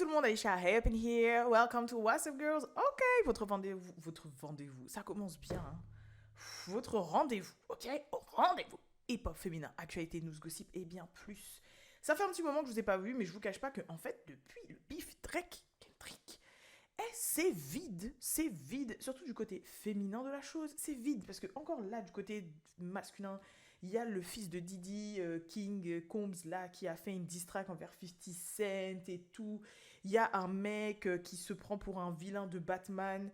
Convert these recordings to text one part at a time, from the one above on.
tout le monde, Aisha Hey up in here. Welcome to What's Up Girls. Ok, votre rendez-vous, ça commence bien. Hein. Votre rendez-vous, ok, rendez-vous. Hip-hop féminin, actualité, news, gossip et bien plus. Ça fait un petit moment que je vous ai pas vu, mais je vous cache pas que en fait, depuis le beef Drake, Kendrick, c'est vide, surtout du côté féminin de la chose, c'est vide, parce que encore là, du côté masculin, il y a le fils de Diddy, King Combs, là, qui a fait une diss track envers 50 Cent et tout. Il y a un mec qui se prend pour un vilain de Batman,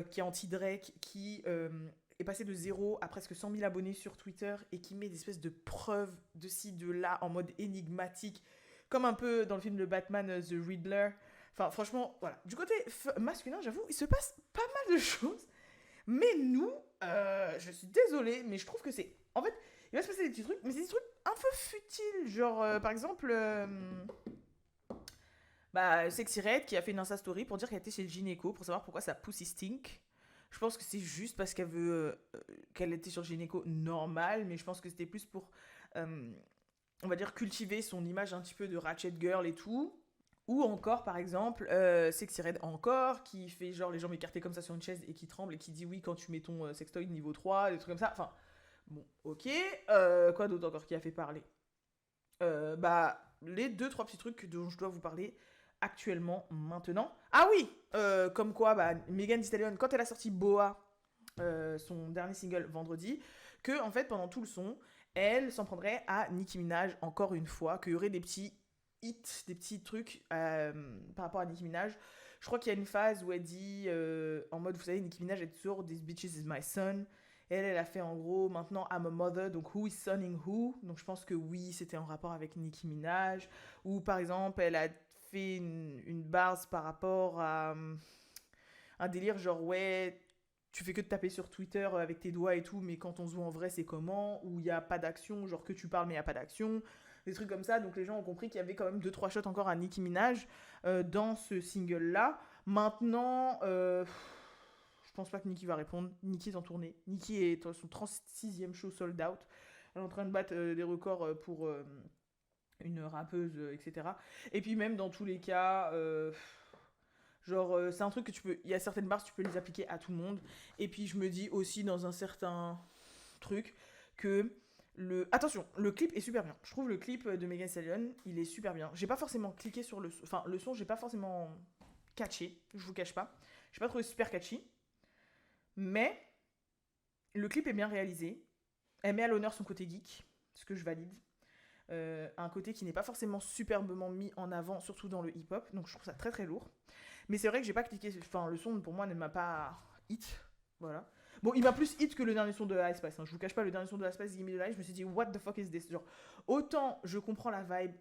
qui est anti-Drake, qui est passé de 0 à presque 100 000 abonnés sur Twitter et qui met des espèces de preuves de ci, de là, en mode énigmatique, comme un peu dans le film de Batman, The Riddler. Enfin, franchement, voilà. Du côté masculin, j'avoue, il se passe pas mal de choses. Mais nous, je suis désolée, mais je trouve que c'est. En fait, il va se passer des petits trucs, mais c'est des trucs un peu futiles. Genre, par exemple, bah, Sexy Red qui a fait une Insta Story pour dire qu'elle était chez le gynéco pour savoir pourquoi sa pussy stink. Je pense que c'est juste parce qu'elle veut. Qu'elle était sur le gynéco normal, mais je pense que c'était plus pour. euh, on va dire cultiver son image un petit peu de Ratchet Girl et tout. Ou encore, par exemple, Sexy Red encore, qui fait genre les jambes écartées comme ça sur une chaise et qui tremble et qui dit oui quand tu mets ton sextoy niveau 3, des trucs comme ça. Enfin, bon, ok. Quoi d'autre encore qui a fait parler Bah, les deux, trois petits trucs dont je dois vous parler actuellement, maintenant. Ah oui Comme quoi, bah, Megan Thee Stallion, quand elle a sorti Boa, son dernier single vendredi, que en fait pendant tout le son, elle s'en prendrait à Nicki Minaj encore une fois, qu'il y aurait des petits hits, des petits trucs par rapport à Nicki Minaj. Je crois qu'il y a une phase où elle dit en mode, vous savez, Nicki Minaj est toujours This bitch is my son. Elle a fait en gros maintenant I'm a mother, donc who is sonning who. Donc je pense que oui, c'était en rapport avec Nicki Minaj. Ou par exemple, elle a fait une base par rapport à un délire genre ouais, tu fais que de taper sur Twitter avec tes doigts et tout, mais quand on se voit en vrai, c'est comment? Ou il n'y a pas d'action, genre que tu parles mais il n'y a pas d'action. Des trucs comme ça, donc les gens ont compris qu'il y avait quand même deux trois shots encore à Nicki Minaj dans ce single-là. Maintenant, je pense pas que Nicki va répondre. Nicki est en tournée. Nicki est à son 36e show sold out. Elle est en train de battre des records pour une rappeuse, etc. Et puis même dans tous les cas, genre, c'est un truc que tu peux. Il y a certaines bars, tu peux les appliquer à tout le monde. Et puis, je me dis aussi dans un certain truc que le. Attention, le clip est super bien. Je trouve le clip de Megan Thee Stallion, il est super bien. J'ai pas forcément cliqué sur le. Enfin, le son, j'ai pas forcément catché, je vous cache pas. J'ai pas trouvé super catchy. Mais le clip est bien réalisé. Elle met à l'honneur son côté geek, ce que je valide. Un côté qui n'est pas forcément superbement mis en avant, surtout dans le hip-hop. Donc je trouve ça très très lourd. Mais c'est vrai que j'ai pas cliqué. Enfin, le son pour moi ne m'a pas hit. Voilà. Bon, il m'a plus hit que le dernier son de Ice Spice. Hein. Je vous cache pas, le dernier son de Ice Spice, Gimme the Light, je me suis dit, what the fuck is this? Genre, autant je comprends la vibe.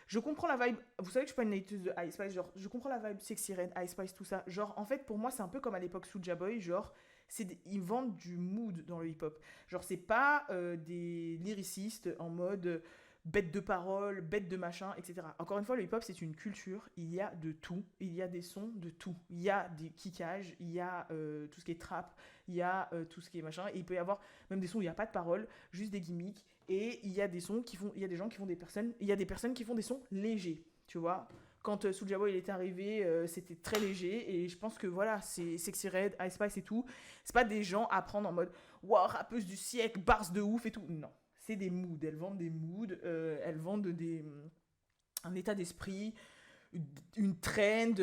Je comprends la vibe. Vous savez que je suis pas une hateuse de Ice Spice. Genre, je comprends la vibe Sexy Red, Ice Spice, tout ça. Genre, en fait, pour moi, c'est un peu comme à l'époque Soulja Boy. Genre, ils vendent du mood dans le hip-hop. Genre, c'est pas des lyricistes en mode bête de parole, bête de machin, etc. Encore une fois, le hip-hop, c'est une culture. Il y a de tout. Il y a des sons de tout. Il y a des kickages, il y a tout ce qui est trap, il y a tout ce qui est machin. Et il peut y avoir même des sons où il n'y a pas de parole, juste des gimmicks. Et il y a des sons qui font. Il y a des gens qui font des personnes. Il y a des personnes qui font des sons légers. Tu vois, quand Soulja Boy il était arrivé, c'était très léger et je pense que voilà, c'est Sexy Red, Ice Spice et tout. C'est pas des gens à prendre en mode waouh, rappeuse du siècle, bars de ouf et tout. Non, c'est des moods. Elles vendent des moods, elles vendent un état d'esprit, une trend,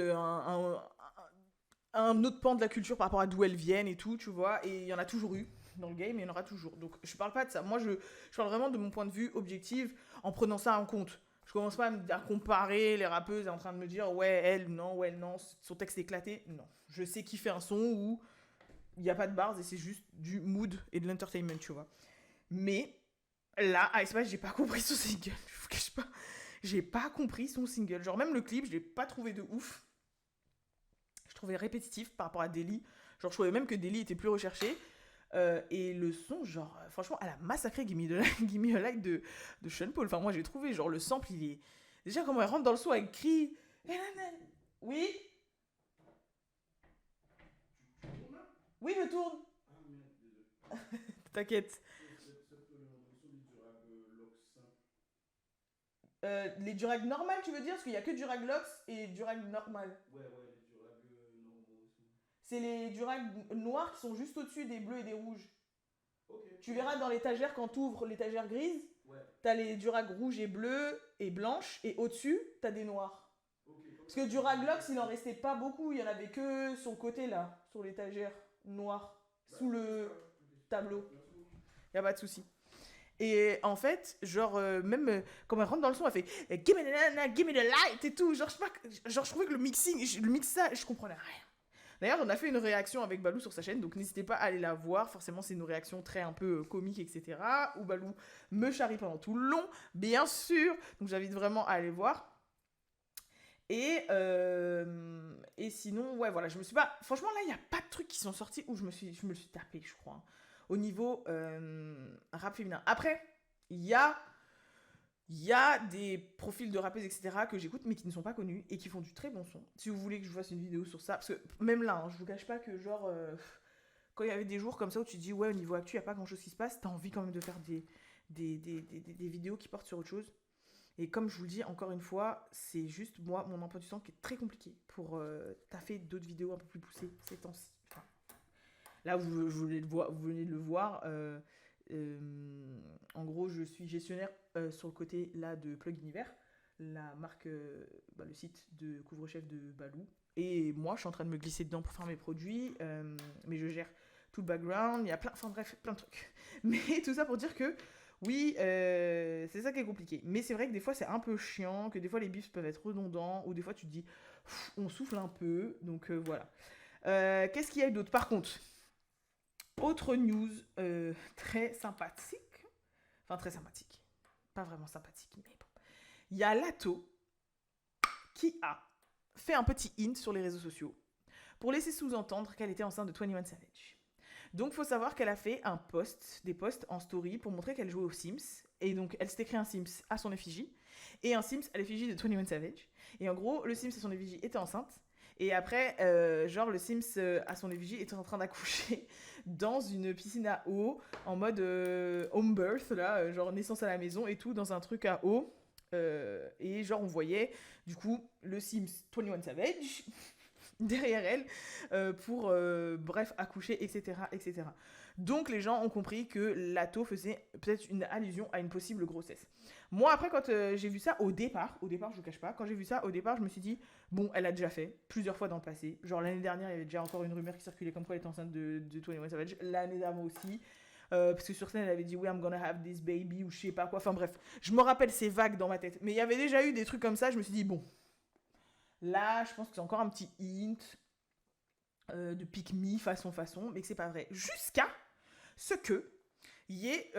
un autre pan de la culture par rapport à d'où elles viennent et tout, tu vois. Et il y en a toujours eu dans le game, et il y en aura toujours. Donc je parle pas de ça. Moi, je parle vraiment de mon point de vue objectif en prenant ça en compte. Je commence pas à comparer les rappeuses en train de me dire ouais, elle, non, son texte est éclaté. Non. Je sais qui fait un son où il n'y a pas de bars et c'est juste du mood et de l'entertainment, tu vois. Mais là, Ice Spice, j'ai pas compris son single. Je vous cache pas. J'ai pas compris son single. Genre, même le clip, je l'ai pas trouvé de ouf. Je trouvais répétitif par rapport à Delhi. Genre, je trouvais même que Delhi était plus recherché. Et le son, genre, franchement, elle a massacré Gimme a Light de Sean Paul. Enfin, moi, j'ai trouvé, genre, le sample, il est. Déjà, comment elle rentre dans le son, elle crie. Oui. Oui, je tourne. Ah merde, désolé. T'inquiète. Cette tolérance du son, il dure un peu l'ox simple. Les durags normales, tu veux dire? Parce qu'il y a que durag Lox et durag normal. Ouais, ouais, les durags normaux aussi. C'est les durags noirs qui sont juste au-dessus des bleus et des rouges. Ok, Tu ok. verras dans l'étagère, quand tu ouvres l'étagère grise, Ouais, t'as les durags rouges et bleus et blanches, et au-dessus, t'as des noirs. ok, ok. Parce que durag Lox, il en restait pas beaucoup, il y en avait que sur le côté là, sur l'étagère noire, Bah, sous ok, super. le Ok, super. tableau. Merci beaucoup. Y a pas de souci. Et en fait, genre, même quand elle rentre dans le son, elle fait Give me the nana, give me the light et tout. Genre, je sais pas, genre, je trouvais que le mixing, le mixage, je comprenais rien. D'ailleurs, on a fait une réaction avec Balou sur sa chaîne, donc n'hésitez pas à aller la voir. Forcément, c'est une réaction très un peu comique, etc. Où Balou me charrie pendant tout le long, bien sûr. Donc j'invite vraiment à aller voir. Et sinon, ouais, voilà, je me suis pas. Franchement, là, il n'y a pas de trucs qui sont sortis où je me le suis tapé, je crois, hein. Au niveau rap féminin. Après, il y a, il y a des profils de rappeuses, etc., que j'écoute, mais qui ne sont pas connus et qui font du très bon son. Si vous voulez que je fasse une vidéo sur ça, parce que même là, hein, je vous cache pas que, genre, quand il y avait des jours comme ça où tu te dis, ouais, au niveau actu, il n'y a pas grand chose qui se passe, t'as envie quand même de faire des vidéos qui portent sur autre chose. Et comme je vous le dis, encore une fois, c'est juste moi, mon emploi du temps qui est très compliqué pour taffer d'autres vidéos un peu plus poussées ces temps-ci. Enfin, là, vous venez de le voir. En gros, je suis gestionnaire sur le côté là de Plug Univers, la marque, le site de couvre-chef de Balou. Et moi, je suis en train de me glisser dedans pour faire mes produits, mais je gère tout le background. Il y a plein, enfin bref, plein de trucs. Mais tout ça pour dire que oui, c'est ça qui est compliqué. Mais c'est vrai que des fois, c'est un peu chiant, que des fois, les bifs peuvent être redondants, ou des fois, tu te dis, on souffle un peu. Donc voilà. Qu'est-ce qu'il y a d'autre? Par contre, autre news très sympathique. Enfin, très sympathique. Pas vraiment sympathique, mais bon. Il y a Lato qui a fait un petit hint sur les réseaux sociaux pour laisser sous-entendre qu'elle était enceinte de 21 Savage. Donc, faut savoir qu'elle a fait des posts en story pour montrer qu'elle jouait aux Sims. Et donc, elle s'était créé un Sims à son effigie et un Sims à l'effigie de 21 Savage. Et en gros, le Sims à son effigie était enceinte. Et après, genre, le Sims à son effigie était en train d'accoucher dans une piscine à eau, en mode home birth, là, genre naissance à la maison et tout, dans un truc à eau. Et genre, on voyait, du coup, le Sims 21 Savage derrière elle pour, bref, accoucher, etc., etc. Donc les gens ont compris que Lato faisait peut-être une allusion à une possible grossesse. Moi, après, quand j'ai vu ça, au départ, je vous cache pas, quand j'ai vu ça, au départ, je me suis dit, bon, elle a déjà fait plusieurs fois dans le passé. Genre l'année dernière, il y avait déjà encore une rumeur qui circulait comme quoi elle était enceinte de 21 Savage. L'année d'avant aussi. Parce que sur scène, elle avait dit, oui, I'm gonna have this baby, ou je sais pas quoi. Enfin bref, je me rappelle ces vagues dans ma tête. Mais il y avait déjà eu des trucs comme ça, je me suis dit, bon, là, je pense que c'est encore un petit hint de pick me façon, mais que c'est pas vrai. Jusqu'à ce que y ait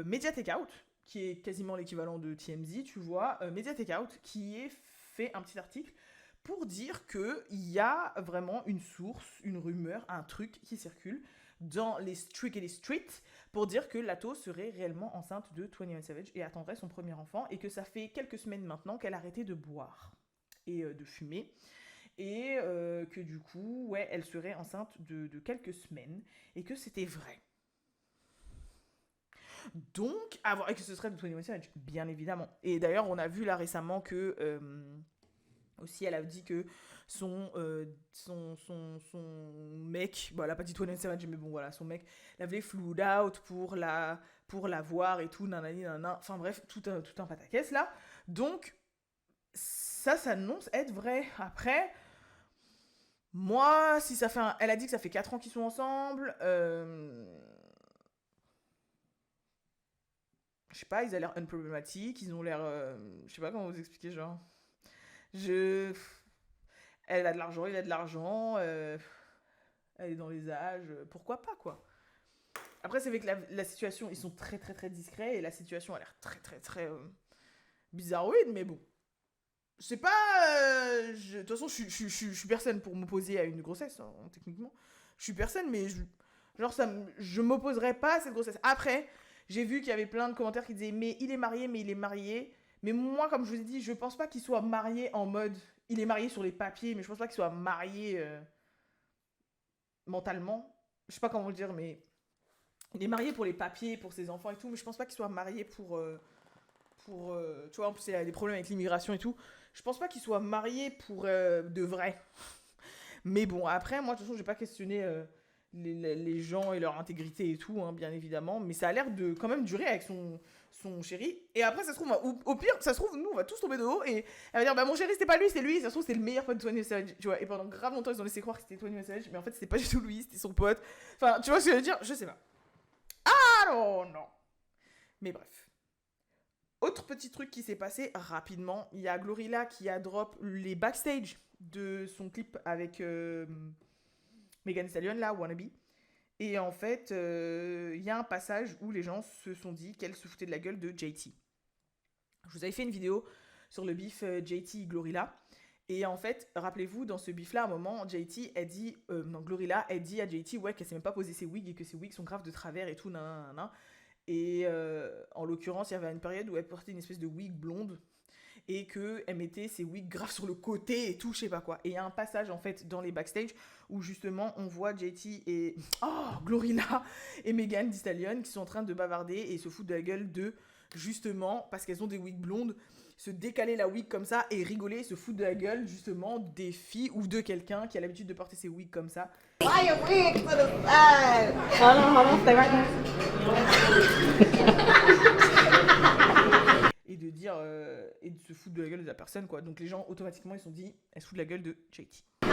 Media Takeout, qui est quasiment l'équivalent de TMZ, tu vois, Media Takeout, qui ait fait un petit article pour dire qu'il y a vraiment une source, une rumeur, un truc qui circule dans les streets pour dire que Lato serait réellement enceinte de 21 Savage et attendrait son premier enfant et que ça fait quelques semaines maintenant qu'elle a arrêté de boire et de fumer et que du coup, ouais, elle serait enceinte de quelques semaines et que c'était vrai. Donc, à voir, et que ce serait de 21 Savage, bien évidemment. Et d'ailleurs, on a vu là récemment que aussi, elle a dit que son mec, bon, elle a pas dit 21 Savage, mais bon, voilà, son mec l'avait flew out pour la voir et tout, nanani, nanana. Enfin bref, tout un pataquès là. Donc, ça s'annonce être vrai. Après, moi, si ça fait elle a dit que ça fait 4 ans qu'ils sont ensemble. Je sais pas, ils ont l'air unproblématiques, ils ont l'air. Je sais pas comment vous expliquer, genre. Je. Elle a de l'argent, il a de l'argent. Elle est dans les âges. Pourquoi pas, quoi. Après, c'est avec la situation, ils sont très très très discrets et la situation a l'air très très très bizarroïde, mais bon. Je sais pas. De toute façon, je suis personne pour m'opposer à une grossesse, hein, techniquement. Je suis personne, mais genre, je m'opposerais pas à cette grossesse. Après, j'ai vu qu'il y avait plein de commentaires qui disaient, mais il est marié, mais il est marié. Mais moi, comme je vous ai dit, je pense pas qu'il soit marié en mode. Il est marié sur les papiers, mais je pense pas qu'il soit marié mentalement. Je sais pas comment le dire, mais. Il est marié pour les papiers, pour ses enfants et tout, mais je pense pas qu'il soit marié pour... tu vois, en plus, il a des problèmes avec l'immigration et tout. Je pense pas qu'il soit marié pour de vrai. Mais bon, après, moi, de toute façon, j'ai pas questionné les gens et leur intégrité et tout, hein, bien évidemment. Mais ça a l'air de quand même durer avec son chéri. Et après, ça se trouve, au pire, ça se trouve, nous, on va tous tomber de haut. Et elle va dire, bah, mon chéri, c'était pas lui, c'est lui. Ça se trouve, c'est le meilleur pote de 21 Savage. Tu vois, et pendant grave longtemps, ils ont laissé croire que c'était 21 Savage. Mais en fait, c'était pas du tout lui, c'était son pote. Enfin, tu vois ce que je veux dire? Je sais pas. Ah non, non. Mais bref. Autre petit truc qui s'est passé rapidement, il y a Glorilla qui a drop les backstage de son clip avec Megan Thee Stallion, là, Wannabe. Et en fait, il y a un passage où les gens se sont dit qu'elle se foutait de la gueule de JT. Je vous avais fait une vidéo sur le beef JT Glorilla. Et en fait, rappelez-vous, dans ce beef-là, à un moment, JT, elle dit, non, Glorilla, elle dit à JT, ouais, qu'elle sait même pas poser ses wigs et que ses wigs sont graves de travers et tout, nan. Et en l'occurrence, il y avait une période où elle portait une espèce de wig blonde et qu'elle mettait ses wigs graves sur le côté et tout, je sais pas quoi. Et il y a un passage, en fait, dans les backstage où justement, on voit JT et... Oh, Glorilla et Megan Thee Stallion qui sont en train de bavarder et se foutre de la gueule de, justement, parce qu'elles ont des wigs blondes, se décaler la wig comme ça et rigoler, se foutre de la gueule, justement, des filles ou de quelqu'un qui a l'habitude de porter ses wigs comme ça. Why your wig to the side? Hold on, stay right there. Et de dire et de se foutre de la gueule de la personne, quoi. Donc les gens automatiquement ils se sont dit elle se fout de la gueule de JT. I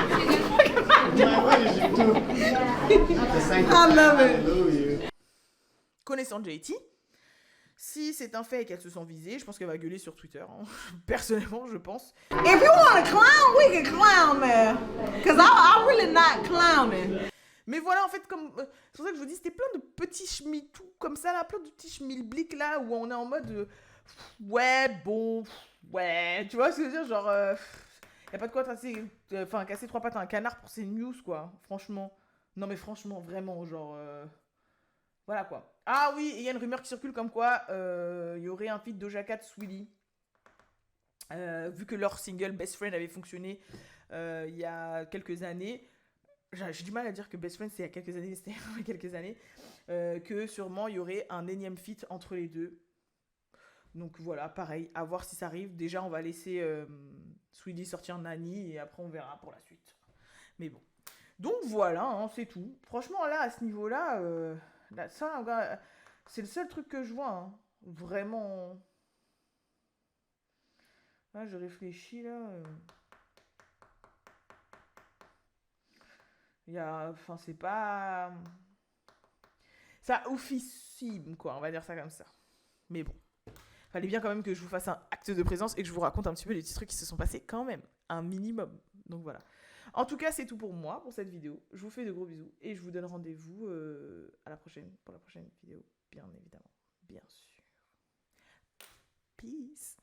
love it. Connaissant JT, si c'est un fait et qu'elle se sent visée, je pense qu'elle va gueuler sur Twitter, hein. Personnellement je pense. If you want to clown, we can clown there. Cause I'm really not clowning. Mais voilà, en fait, comme c'est pour ça que je vous dis, c'était plein de petits schmitous comme ça, là, plein de petits schmilblics là, où on est en mode ouais, bon, ouais, tu vois ce que je veux dire, genre, y a pas de quoi casser trois pattes à un canard pour ces news, quoi, franchement. Non mais franchement, vraiment, genre, voilà quoi. Ah oui, il y a une rumeur qui circule comme quoi il y aurait un feat Doja Cat Swilly. Vu que leur single Best Friend avait fonctionné il y a quelques années. J'ai du mal à dire que Best Friend c'était il y a quelques années, mais c'était il y a quelques années. Que sûrement il y aurait un énième feat entre les deux. Donc voilà, pareil, à voir si ça arrive. Déjà, on va laisser Swilly sortir Nani et après on verra pour la suite. Mais bon. Donc voilà, hein, c'est tout. Franchement, là, à ce niveau-là, là, ça, c'est le seul truc que je vois. Hein. Vraiment. Là, je réfléchis, là. Il y a... Enfin, c'est pas... Ça oufissime, quoi, on va dire ça comme ça. Mais bon. Fallait bien quand même que je vous fasse un acte de présence et que je vous raconte un petit peu les petits trucs qui se sont passés quand même. Un minimum. Donc voilà. En tout cas, c'est tout pour moi, pour cette vidéo. Je vous fais de gros bisous et je vous donne rendez-vous à la prochaine, pour la prochaine vidéo, bien évidemment. Bien sûr. Peace.